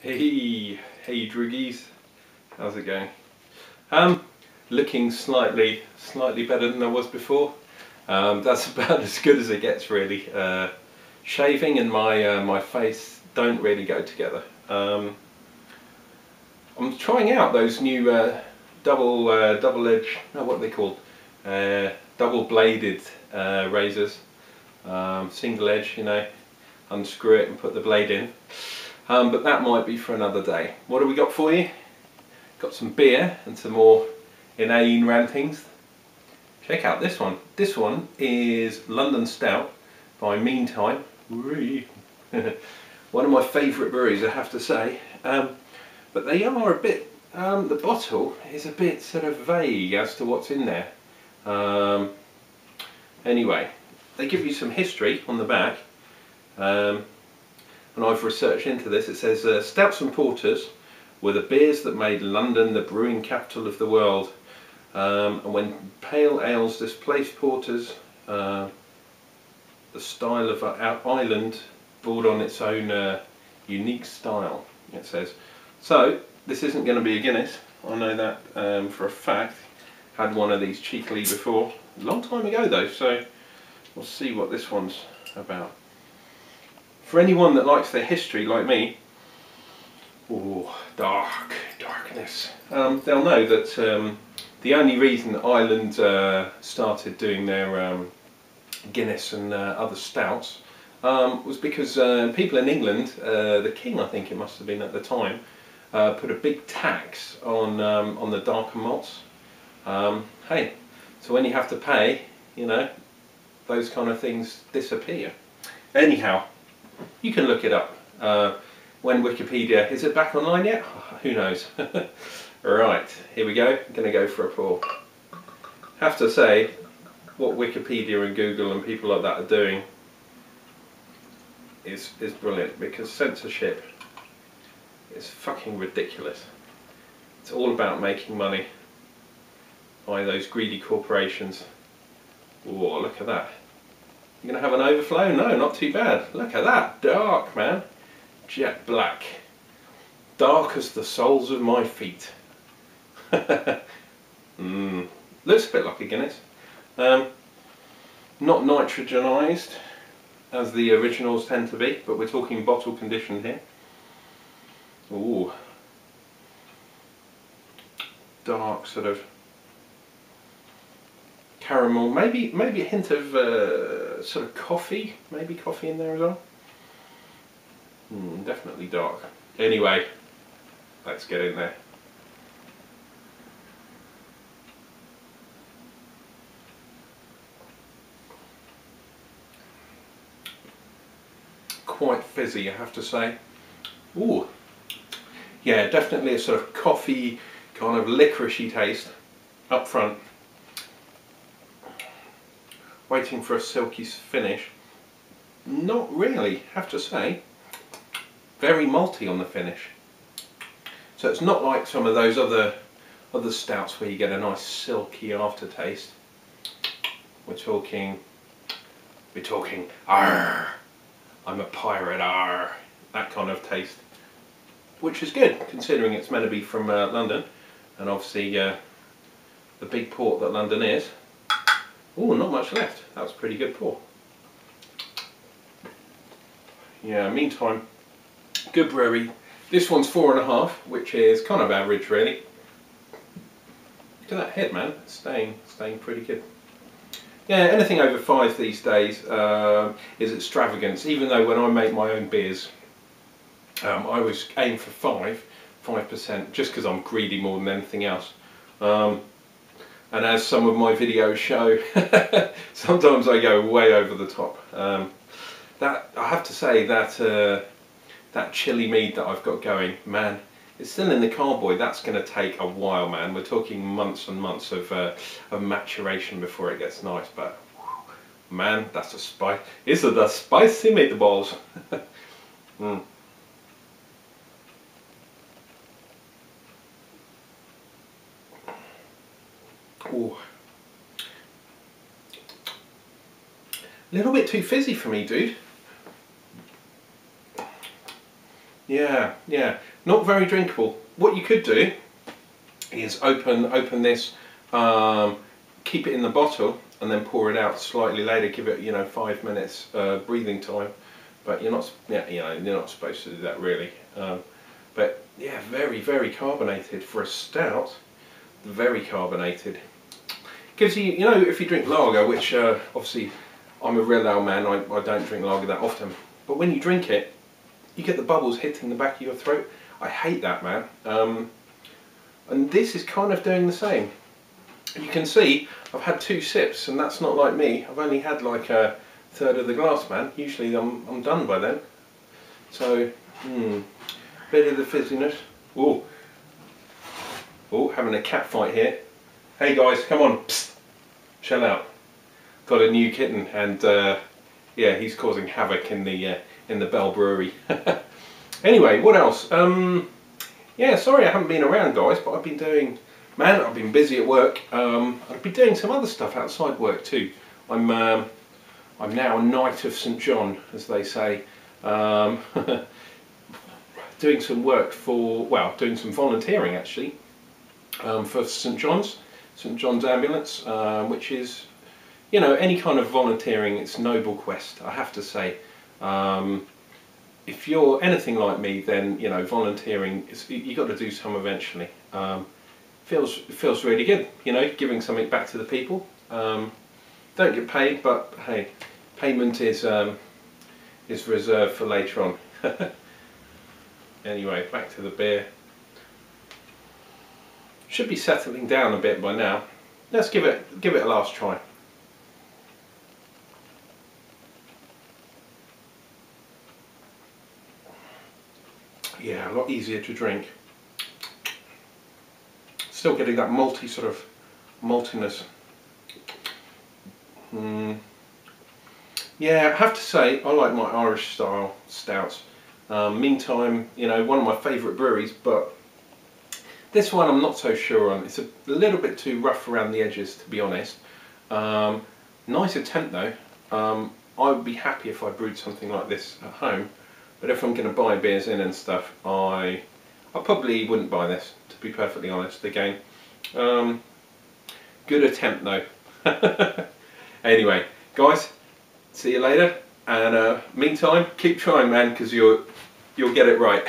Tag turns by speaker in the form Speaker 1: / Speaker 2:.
Speaker 1: Hey, hey druggies, how's it going? Looking slightly better than I was before. That's about as good as it gets, really. Shaving and my face don't really go together. I'm trying out those new double-edged, no, what are they called? Double-bladed razors. Single edge, you know, unscrew it and put the blade in. But that might be for another day. What have we got for you? Got some beer and some more inane rantings. Check out this one. This one is London Stout by Meantime. One of my favourite breweries, I have to say. But they are a bit, the bottle is a bit sort of vague as to what's in there. Anyway, they give you some history on the back. And I've researched into this. It says stouts and porters were the beers that made London the brewing capital of the world. And when pale ales displaced porters, the style of our island brought on its own unique style, it says. So this isn't going to be a Guinness, I know that for a fact. Had one of these cheekily before, a long time ago though, so we'll see what this one's about. For anyone that likes their history like me, darkness, they'll know that the only reason Ireland started doing their Guinness and other stouts was because people in England, the king I think it must have been at the time, put a big tax on the darker malts. Hey, so when you have to pay, you know, those kind of things disappear. Anyhow, you can look it up. When Wikipedia, is it back online yet? Who knows? Right, here we go. I'm going to go for a pour. Have to say, what Wikipedia and Google and people like that are doing is brilliant, because censorship is fucking ridiculous. It's all about making money by those greedy corporations. Oh, look at that. You're going to have an overflow? No, not too bad. Look at that. Dark, man. Jet black. Dark as the soles of my feet. Looks a bit like a Guinness. Not nitrogenised, as the originals tend to be, but we're talking bottle conditioned here. Ooh. Dark sort of caramel, maybe a hint of sort of coffee, maybe coffee in there as well. Definitely dark. Anyway, let's get in there. Quite fizzy, I have to say. Ooh, yeah, definitely a sort of coffee, kind of licoricey taste up front. Waiting for a silky finish. Not really, have to say. Very malty on the finish. So it's not like some of those other stouts where you get a nice silky aftertaste. We're talking, arr, I'm a pirate, arr, that kind of taste. Which is good, considering it's meant to be from London, and obviously the big port that London is. Oh, not much left. That was a pretty good pour. Yeah, Meantime, good brewery. This one's 4.5, which is kind of average, really. Look at that head, man. It's staying pretty good. Yeah, anything over 5 these days is extravagance. Even though when I make my own beers, I always aim for 5%, just because I'm greedy more than anything else. And as some of my videos show, sometimes I go way over the top. That I have to say that that chili mead that I've got going, man, it's still in the carboy. That's going to take a while, man. We're talking months and months of maturation before it gets nice. But man, that's a spice. Is it a spicy meatballs? Ooh. A little bit too fizzy for me, dude. Yeah, Not very drinkable. What you could do is open this, keep it in the bottle, and then pour it out slightly later. Give it 5 minutes breathing time. But you're not you're not supposed to do that really. But yeah, very, very carbonated for a stout. Very carbonated. Gives you, if you drink lager, which obviously I'm a real ale man, I don't drink lager that often. But when you drink it, you get the bubbles hitting the back of your throat. I hate that, man. And this is kind of doing the same. You can see I've had 2 sips, and that's not like me. I've only had like a third of the glass, man. Usually I'm done by then. So, bit of the fizziness. Oh, having a cat fight here. Hey guys, come on, psst, chill out. Got a new kitten, and yeah, he's causing havoc in the Bell Brewery. Anyway, what else? Yeah, sorry I haven't been around, guys, but I've been busy at work. I've been doing some other stuff outside work too. I'm now a Knight of St John, as they say. Doing some work doing some volunteering actually for St John's Ambulance, which is, any kind of volunteering. It's noble quest, I have to say. If you're anything like me, then volunteering you got to do some eventually. Feels really good, giving something back to the people. Don't get paid, but hey, payment is reserved for later on. Anyway, back to the beer. Should be settling down a bit by now. Let's give it a last try. Yeah, a lot easier to drink. Still getting that maltiness. Yeah, I have to say I like my Irish style stouts. Meantime, one of my favourite breweries, but this one I'm not so sure on. It's a little bit too rough around the edges, to be honest. Nice attempt though. I would be happy if I brewed something like this at home, but if I'm going to buy beers in and stuff, I probably wouldn't buy this, to be perfectly honest. Again, good attempt though. Anyway, guys, see you later, and meantime, keep trying, man, because you'll get it right.